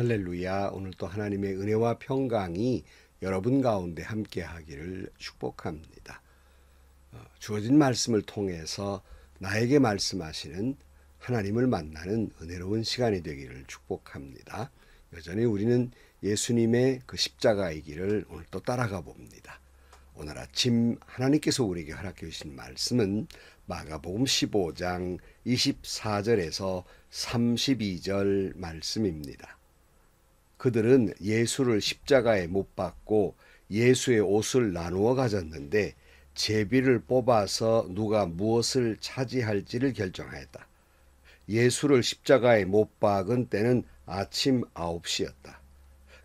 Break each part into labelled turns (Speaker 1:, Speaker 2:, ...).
Speaker 1: 할렐루야. 오늘도 하나님의 은혜와 평강이 여러분 가운데 함께 하기를 축복합니다. 주어진 말씀을 통해서 나에게 말씀하시는 하나님을 만나는 은혜로운 시간이 되기를 축복합니다. 여전히 우리는 예수님의 그 십자가의 길을 오늘도 따라가 봅니다. 오늘 아침 하나님께서 우리에게 허락해 주신 말씀은 마가복음 15장 24절에서 32절 말씀입니다. 그들은 예수를 십자가에 못 박고 예수의 옷을 나누어 가졌는데 제비를 뽑아서 누가 무엇을 차지할지를 결정하였다. 예수를 십자가에 못 박은 때는 아침 9시였다.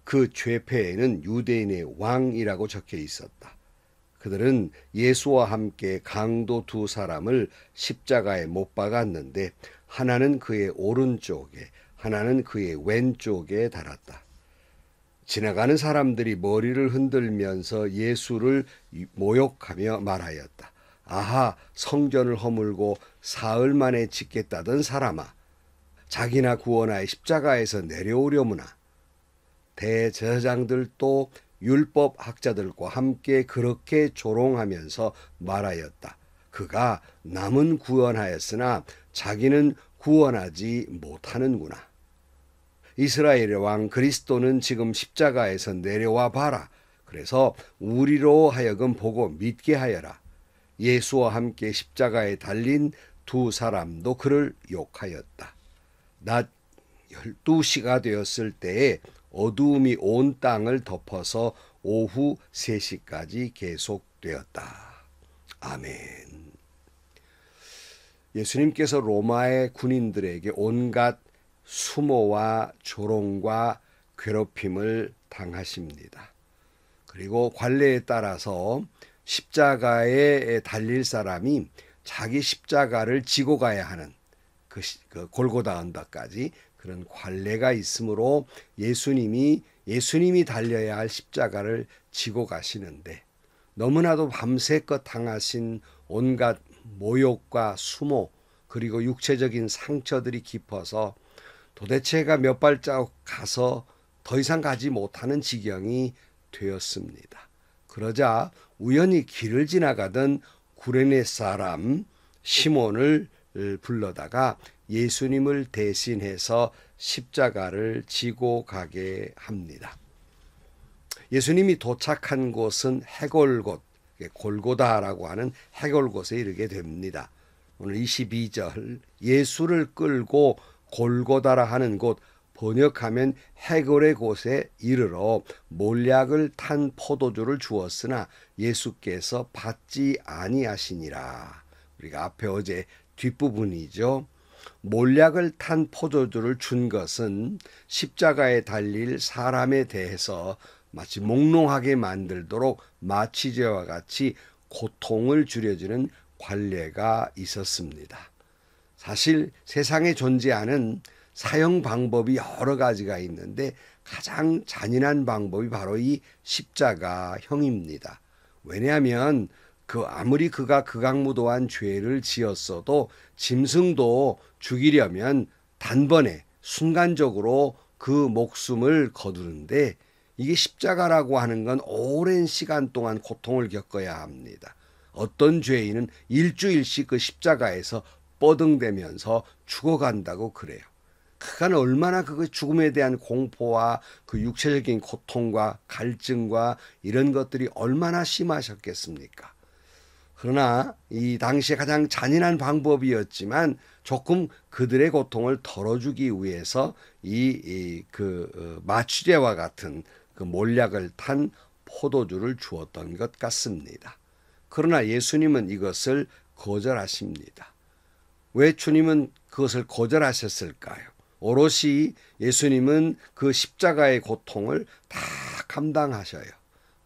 Speaker 1: 그 죄패에는 유대인의 왕이라고 적혀 있었다. 그들은 예수와 함께 강도 두 사람을 십자가에 못 박았는데 하나는 그의 오른쪽에 하나는 그의 왼쪽에 달았다. 지나가는 사람들이 머리를 흔들면서 예수를 모욕하며 말하였다. 아하, 성전을 허물고 사흘 만에 짓겠다던 사람아, 자기나 구원하여 십자가에서 내려오려무나. 대제사장들도 율법 학자들과 함께 그렇게 조롱하면서 말하였다. 그가 남은 구원하였으나 자기는 구원하지 못하는구나. 이스라엘의 왕 그리스도는 지금 십자가에서 내려와 봐라. 그래서 우리로 하여금 보고 믿게 하여라. 예수와 함께 십자가에 달린 두 사람도 그를 욕하였다. 낮 12시가 되었을 때에 어두움이 온 땅을 덮어서 오후 3시까지 계속되었다. 아멘. 예수님께서 로마의 군인들에게 온갖 수모와 조롱과 괴롭힘을 당하십니다. 그리고 관례에 따라서 십자가에 달릴 사람이 자기 십자가를 지고 가야 하는 그 골고다 언덕까지 그런 관례가 있으므로 예수님이 달려야 할 십자가를 지고 가시는데 너무나도 밤새껏 당하신 온갖 모욕과 수모 그리고 육체적인 상처들이 깊어서 도대체가 몇 발자국 가서 더 이상 가지 못하는 지경이 되었습니다. 그러자 우연히 길을 지나가던 구레네 사람 시몬을 불러다가 예수님을 대신해서 십자가를 지고 가게 합니다. 예수님이 도착한 곳은 해골곳, 골고다라고 하는 해골곳에 이르게 됩니다. 오늘 22절 예수를 끌고 골고다라 하는 곳 번역하면 해골의 곳에 이르러 몰약을 탄 포도주를 주었으나 예수께서 받지 아니하시니라. 우리가 앞에 어제 뒷부분이죠. 몰약을 탄 포도주를 준 것은 십자가에 달릴 사람에 대해서 마치 몽롱하게 만들도록 마취제와 같이 고통을 줄여주는 관례가 있었습니다. 사실 세상에 존재하는 사형 방법이 여러 가지가 있는데 가장 잔인한 방법이 바로 이 십자가형입니다. 왜냐하면 아무리 그가 극악무도한 죄를 지었어도 짐승도 죽이려면 단번에 순간적으로 그 목숨을 거두는데 이게 십자가라고 하는 건 오랜 시간 동안 고통을 겪어야 합니다. 어떤 죄인은 일주일씩 그 십자가에서 뻐등대면서 죽어간다고 그래요. 그간 얼마나 그 죽음에 대한 공포와 그 육체적인 고통과 갈증과 이런 것들이 얼마나 심하셨겠습니까? 그러나 이 당시에 가장 잔인한 방법이었지만 조금 그들의 고통을 덜어주기 위해서 마취제와 같은 그 몰약을 탄 포도주를 주었던 것 같습니다. 그러나 예수님은 이것을 거절하십니다. 왜 주님은 그것을 거절하셨을까요? 오롯이 예수님은 그 십자가의 고통을 다 감당하셔요.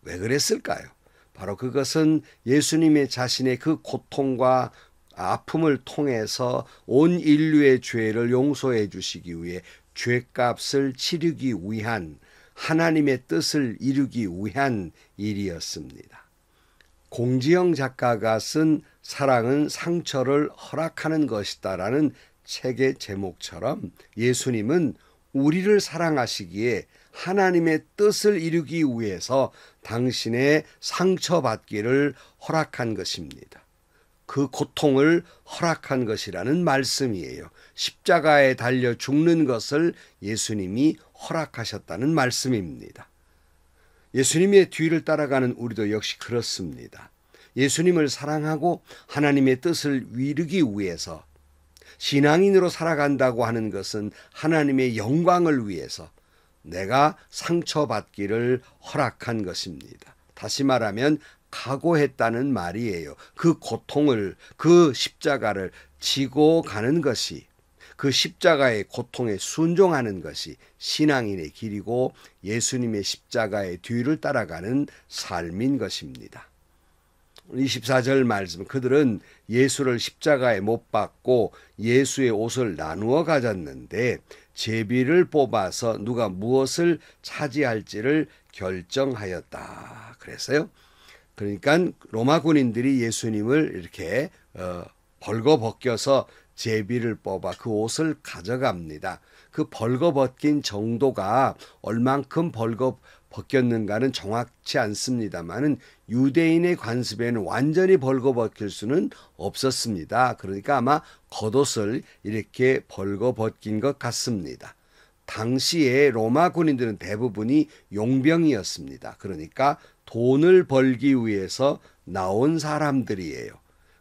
Speaker 1: 왜 그랬을까요? 바로 그것은 예수님의 자신의 그 고통과 아픔을 통해서 온 인류의 죄를 용서해 주시기 위해 죄값을 치르기 위한 하나님의 뜻을 이루기 위한 일이었습니다. 공지영 작가가 쓴 사랑은 상처를 허락하는 것이다라는 책의 제목처럼 예수님은 우리를 사랑하시기에 하나님의 뜻을 이루기 위해서 당신의 상처받기를 허락한 것입니다. 그 고통을 허락한 것이라는 말씀이에요. 십자가에 달려 죽는 것을 예수님이 허락하셨다는 말씀입니다. 예수님의 뒤를 따라가는 우리도 역시 그렇습니다. 예수님을 사랑하고 하나님의 뜻을 이루기 위해서 신앙인으로 살아간다고 하는 것은 하나님의 영광을 위해서 내가 상처받기를 허락한 것입니다. 다시 말하면 각오했다는 말이에요. 그 고통을, 그 십자가를 지고 가는 것이, 그 십자가의 고통에 순종하는 것이 신앙인의 길이고 예수님의 십자가의 뒤를 따라가는 삶인 것입니다. 24절 말씀, 그들은 예수를 십자가에 못 박고 예수의 옷을 나누어 가졌는데 제비를 뽑아서 누가 무엇을 차지할지를 결정하였다. 그랬어요. 그러니까 로마 군인들이 예수님을 이렇게 벌거벗겨서 제비를 뽑아 그 옷을 가져갑니다. 그 벌거벗긴 정도가 얼만큼 벌거벗겼는가는 정확치 않습니다만은 유대인의 관습에는 완전히 벌거벗길 수는 없었습니다. 그러니까 아마 겉옷을 이렇게 벌거벗긴 것 같습니다. 당시에 로마 군인들은 대부분이 용병이었습니다. 그러니까 돈을 벌기 위해서 나온 사람들이에요.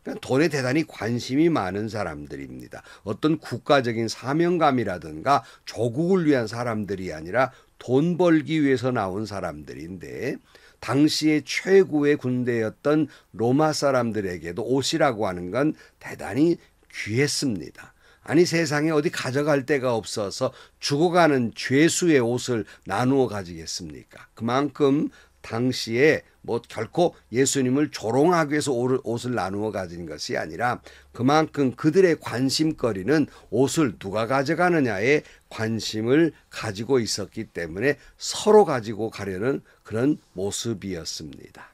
Speaker 1: 그러니까 돈에 대단히 관심이 많은 사람들입니다. 어떤 국가적인 사명감이라든가 조국을 위한 사람들이 아니라 돈 벌기 위해서 나온 사람들인데 당시의 최고의 군대였던 로마 사람들에게도 옷이라고 하는 건 대단히 귀했습니다. 아니 세상에 어디 가져갈 데가 없어서 죽어가는 죄수의 옷을 나누어 가지겠습니까? 그만큼 당시에 결코 예수님을 조롱하기 위해서 옷을 나누어 가진 것이 아니라 그만큼 그들의 관심거리는 옷을 누가 가져가느냐에 관심을 가지고 있었기 때문에 서로 가지고 가려는 그런 모습이었습니다.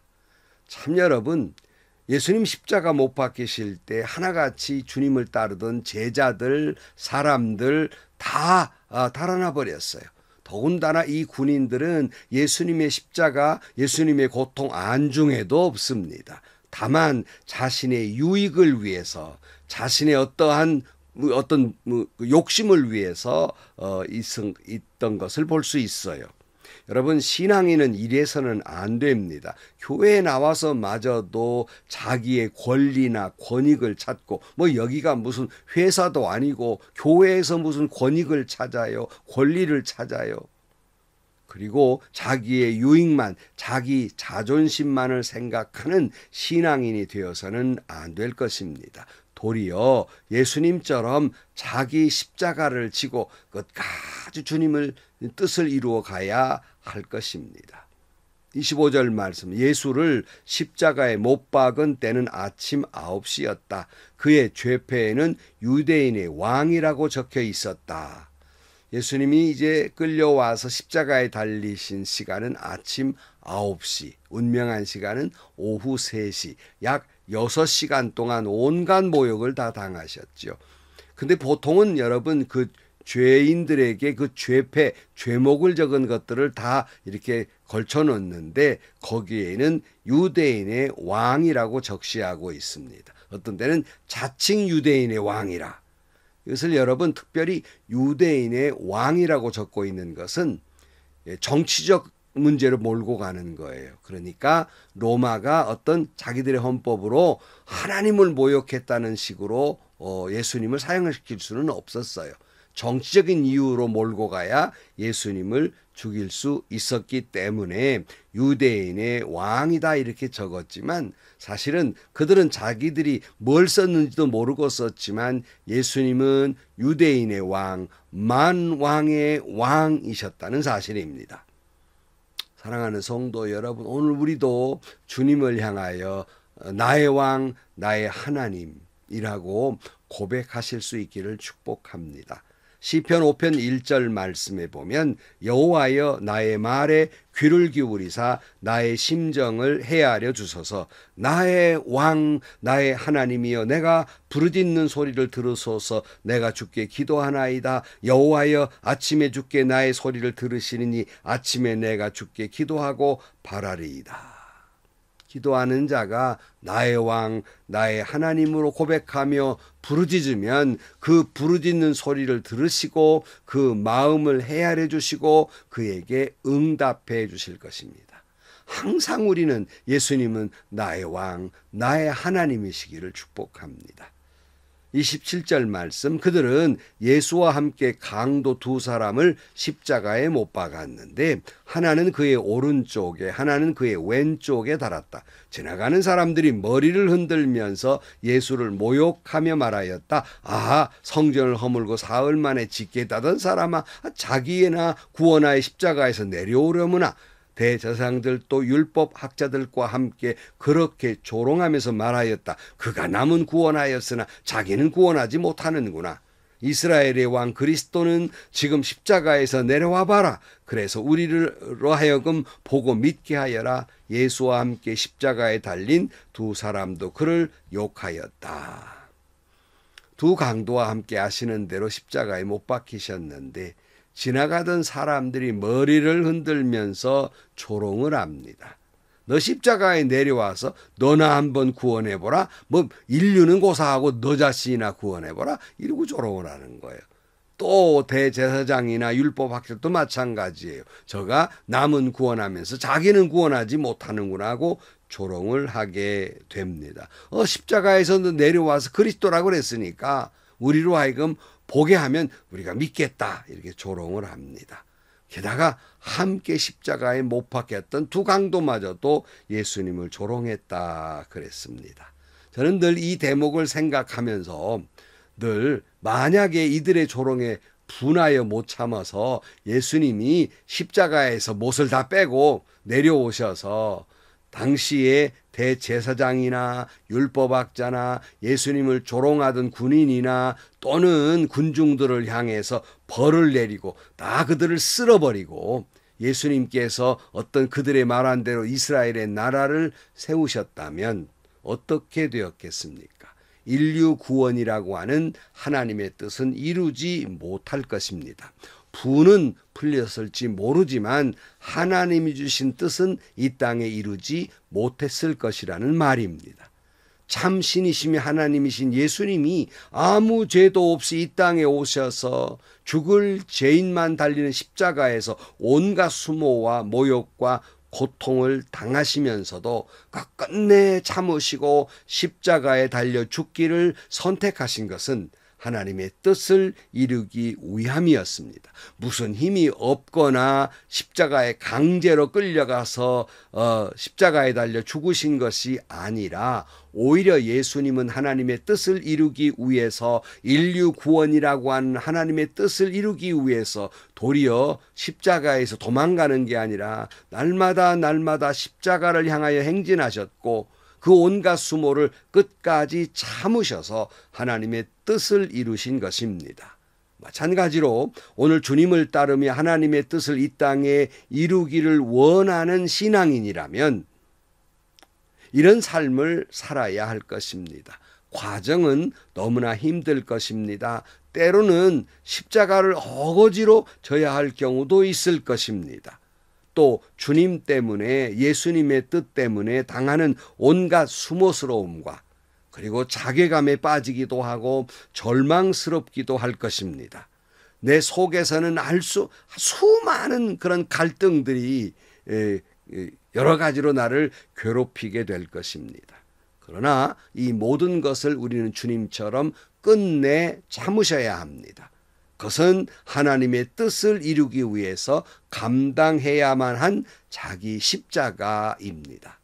Speaker 1: 참 여러분, 예수님 십자가 못 박히실 때 하나같이 주님을 따르던 제자들, 사람들 다 달아나 버렸어요. 더군다나 이 군인들은 예수님의 십자가, 예수님의 고통 안중에도 없습니다. 다만 자신의 유익을 위해서, 자신의 어떤 욕심을 위해서 있던 것을 볼 수 있어요. 여러분, 신앙인은 이래서는 안 됩니다. 교회에 나와서 마저도 자기의 권리나 권익을 찾고 여기가 무슨 회사도 아니고 교회에서 무슨 권익을 찾아요. 권리를 찾아요. 그리고 자기의 유익만, 자기 자존심만을 생각하는 신앙인이 되어서는 안 될 것입니다. 도리어 예수님처럼 자기 십자가를 지고 끝까지 주님을 뜻을 이루어 가야 할 것입니다. 25절 말씀, 예수를 십자가에 못 박은 때는 아침 9시였다. 그의 죄패에는 유대인의 왕이라고 적혀 있었다. 예수님이 이제 끌려와서 십자가에 달리신 시간은 아침 9시, 운명한 시간은 오후 3시, 약 6시간 동안 온갖 모욕을 다 당하셨죠. 근데 보통은 여러분 그 죄인들에게 그 죄패, 죄목을 적은 것들을 다 이렇게 걸쳐 놓는데 거기에는 유대인의 왕이라고 적시하고 있습니다. 어떤 때는 자칭 유대인의 왕이라. 이것을 여러분 특별히 유대인의 왕이라고 적고 있는 것은 정치적 문제를 몰고 가는 거예요. 그러니까 로마가 어떤 자기들의 헌법으로 하나님을 모욕했다는 식으로 예수님을 사형시킬 수는 없었어요. 정치적인 이유로 몰고 가야 예수님을 죽일 수 있었기 때문에 유대인의 왕이다 이렇게 적었지만 사실은 그들은 자기들이 뭘 썼는지도 모르고 썼지만 예수님은 유대인의 왕, 만왕의 왕이셨다는 사실입니다. 사랑하는 성도 여러분, 오늘 우리도 주님을 향하여 나의 왕, 나의 하나님이라고 고백하실 수 있기를 축복합니다. 시편 5편 1절 말씀에 보면 여호와여 나의 말에 귀를 기울이사 나의 심정을 헤아려 주소서. 나의 왕 나의 하나님이여 내가 부르짖는 소리를 들으소서. 내가 주께 기도하나이다. 여호와여 아침에 주께 나의 소리를 들으시리니 아침에 내가 주께 기도하고 바라리이다. 기도하는 자가 나의 왕, 나의 하나님으로 고백하며 부르짖으면 그 부르짖는 소리를 들으시고 그 마음을 헤아려 주시고 그에게 응답해 주실 것입니다. 항상 우리는 예수님은 나의 왕, 나의 하나님이시기를 축복합니다. 27절 말씀, 그들은 예수와 함께 강도 두 사람을 십자가에 못 박았는데 하나는 그의 오른쪽에 하나는 그의 왼쪽에 달았다. 지나가는 사람들이 머리를 흔들면서 예수를 모욕하며 말하였다. 아, 성전을 허물고 사흘 만에 짓겠다던 사람아, 자기나 구원하여 십자가에서 내려오려무나. 대제사장들도 율법 학자들과 함께 그렇게 조롱하면서 말하였다. 그가 남은 구원하였으나 자기는 구원하지 못하는구나. 이스라엘의 왕 그리스도는 지금 십자가에서 내려와 봐라. 그래서 우리로 하여금 보고 믿게 하여라. 예수와 함께 십자가에 달린 두 사람도 그를 욕하였다. 두 강도와 함께 하시는 대로 십자가에 못 박히셨는데 지나가던 사람들이 머리를 흔들면서 조롱을 합니다. 너 십자가에 내려와서 너나 한번 구원해보라. 뭐 인류는 고사하고 너 자신이나 구원해보라. 이러고 조롱을 하는 거예요. 또 대제사장이나 율법학자도 마찬가지예요. 저가 남은 구원하면서 자기는 구원하지 못하는구나 하고 조롱을 하게 됩니다. 십자가에서 내려와서 그리스도라고 그랬으니까 우리로 하여금 보게 하면 우리가 믿겠다 이렇게 조롱을 합니다. 게다가 함께 십자가에 못 박혔던 두 강도마저도 예수님을 조롱했다 그랬습니다. 저는 늘 이 대목을 생각하면서 늘 만약에 이들의 조롱에 분하여 못 참아서 예수님이 십자가에서 못을 다 빼고 내려오셔서 당시에 대제사장이나 율법학자나 예수님을 조롱하던 군인이나 또는 군중들을 향해서 벌을 내리고 다 그들을 쓸어버리고 예수님께서 어떤 그들의 말한 대로 이스라엘의 나라를 세우셨다면 어떻게 되었겠습니까? 인류 구원이라고 하는 하나님의 뜻은 이루지 못할 것입니다. 분은 풀렸을지 모르지만 하나님이 주신 뜻은 이 땅에 이루지 못했을 것이라는 말입니다. 참 신이시며 하나님이신 예수님이 아무 죄도 없이 이 땅에 오셔서 죽을 죄인만 달리는 십자가에서 온갖 수모와 모욕과 고통을 당하시면서도 끝내 참으시고 십자가에 달려 죽기를 선택하신 것은 하나님의 뜻을 이루기 위함이었습니다. 무슨 힘이 없거나 십자가에 강제로 끌려가서 십자가에 달려 죽으신 것이 아니라 오히려 예수님은 하나님의 뜻을 이루기 위해서 인류 구원이라고 하는 하나님의 뜻을 이루기 위해서 도리어 십자가에서 도망가는 게 아니라 날마다 십자가를 향하여 행진하셨고 그 온갖 수모를 끝까지 참으셔서 하나님의 뜻을 이루신 것입니다. 마찬가지로 오늘 주님을 따르며 하나님의 뜻을 이 땅에 이루기를 원하는 신앙인이라면 이런 삶을 살아야 할 것입니다. 과정은 너무나 힘들 것입니다. 때로는 십자가를 어거지로 져야 할 경우도 있을 것입니다. 또 주님 때문에 예수님의 뜻 때문에 당하는 온갖 수모스러움과 그리고 자괴감에 빠지기도 하고 절망스럽기도 할 것입니다. 내 속에서는 수많은 그런 갈등들이 여러 가지로 나를 괴롭히게 될 것입니다. 그러나 이 모든 것을 우리는 주님처럼 끝내 참으셔야 합니다. 그것은 하나님의 뜻을 이루기 위해서 감당해야만 한 자기 십자가입니다.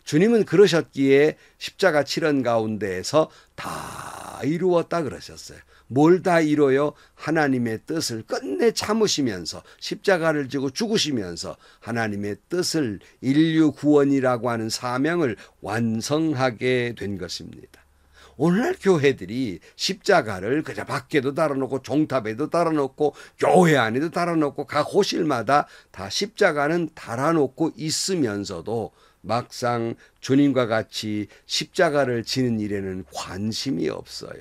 Speaker 1: 주님은 그러셨기에 십자가 치른 가운데에서 다 이루었다 그러셨어요. 뭘 다 이뤄요? 하나님의 뜻을 끝내 참으시면서 십자가를 지고 죽으시면서 하나님의 뜻을 인류 구원이라고 하는 사명을 완성하게 된 것입니다. 오늘날 교회들이 십자가를 그저 밖에도 달아놓고 종탑에도 달아놓고 교회 안에도 달아놓고 각 호실마다 다 십자가는 달아놓고 있으면서도 막상 주님과 같이 십자가를 지는 일에는 관심이 없어요.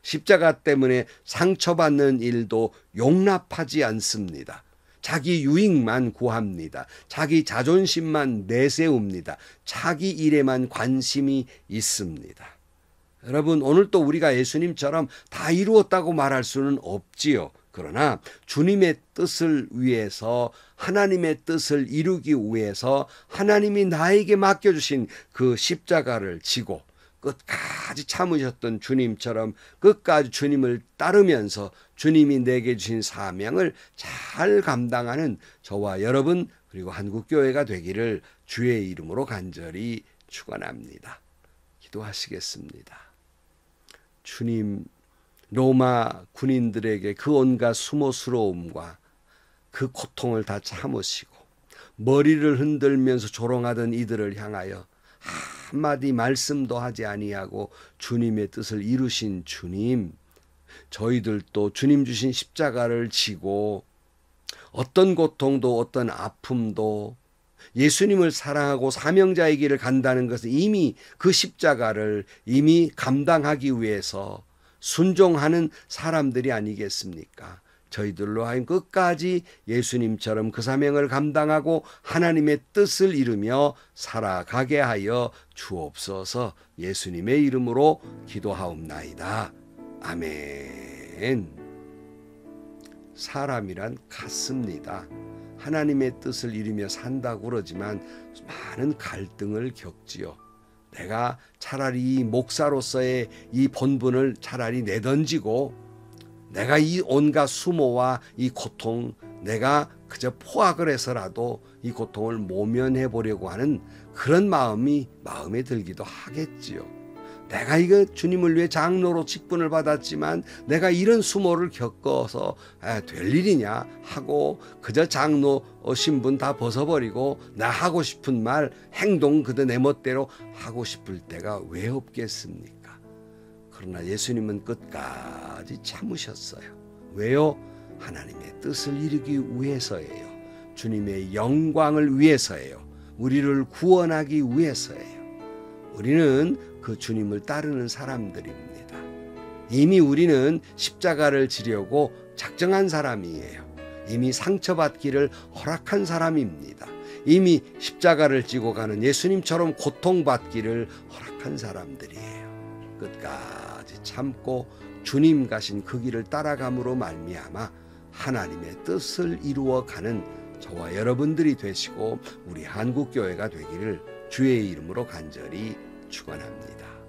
Speaker 1: 십자가 때문에 상처받는 일도 용납하지 않습니다. 자기 유익만 구합니다. 자기 자존심만 내세웁니다. 자기 일에만 관심이 있습니다. 여러분, 오늘 또 우리가 예수님처럼 다 이루었다고 말할 수는 없지요. 그러나 주님의 뜻을 위해서, 하나님의 뜻을 이루기 위해서 하나님이 나에게 맡겨주신 그 십자가를 지고 끝까지 참으셨던 주님처럼 끝까지 주님을 따르면서 주님이 내게 주신 사명을 잘 감당하는 저와 여러분 그리고 한국교회가 되기를 주의 이름으로 간절히 축원합니다. 기도하시겠습니다. 주님, 로마 군인들에게 그 온갖 수모스러움과 그 고통을 다 참으시고 머리를 흔들면서 조롱하던 이들을 향하여 한마디 말씀도 하지 아니하고 주님의 뜻을 이루신 주님, 저희들도 주님 주신 십자가를 지고 어떤 고통도 어떤 아픔도 예수님을 사랑하고 사명자의 길을 간다는 것은 이미 그 십자가를 이미 감당하기 위해서 순종하는 사람들이 아니겠습니까? 저희들로 하여금 끝까지 예수님처럼 그 사명을 감당하고 하나님의 뜻을 이루며 살아가게 하여 주옵소서. 예수님의 이름으로 기도하옵나이다. 아멘. 사람이란 같습니다. 하나님의 뜻을 이루며 산다고 그러지만 많은 갈등을 겪지요. 내가 차라리 이 목사로서의 이 본분을 차라리 내던지고 내가 이 온갖 수모와 이 고통, 내가 그저 포악을 해서라도 이 고통을 모면해 보려고 하는 그런 마음에 들기도 하겠지요. 내가 이거 주님을 위해 장로로 직분을 받았지만 내가 이런 수모를 겪어서 될 일이냐 하고 그저 장로 신분 다 벗어버리고 나 하고 싶은 말, 행동 그저 내 멋대로 하고 싶을 때가 왜 없겠습니까? 그러나 예수님은 끝까지 참으셨어요. 왜요? 하나님의 뜻을 이루기 위해서예요. 주님의 영광을 위해서예요. 우리를 구원하기 위해서예요. 우리는 그 주님을 따르는 사람들입니다. 이미 우리는 십자가를 지려고 작정한 사람이에요. 이미 상처받기를 허락한 사람입니다. 이미 십자가를 지고 가는 예수님처럼 고통받기를 허락한 사람들이에요. 끝까지 참고 주님 가신 그 길을 따라감으로 말미암아 하나님의 뜻을 이루어가는 저와 여러분들이 되시고 우리 한국교회가 되기를 주의 이름으로 간절히 축원합니다.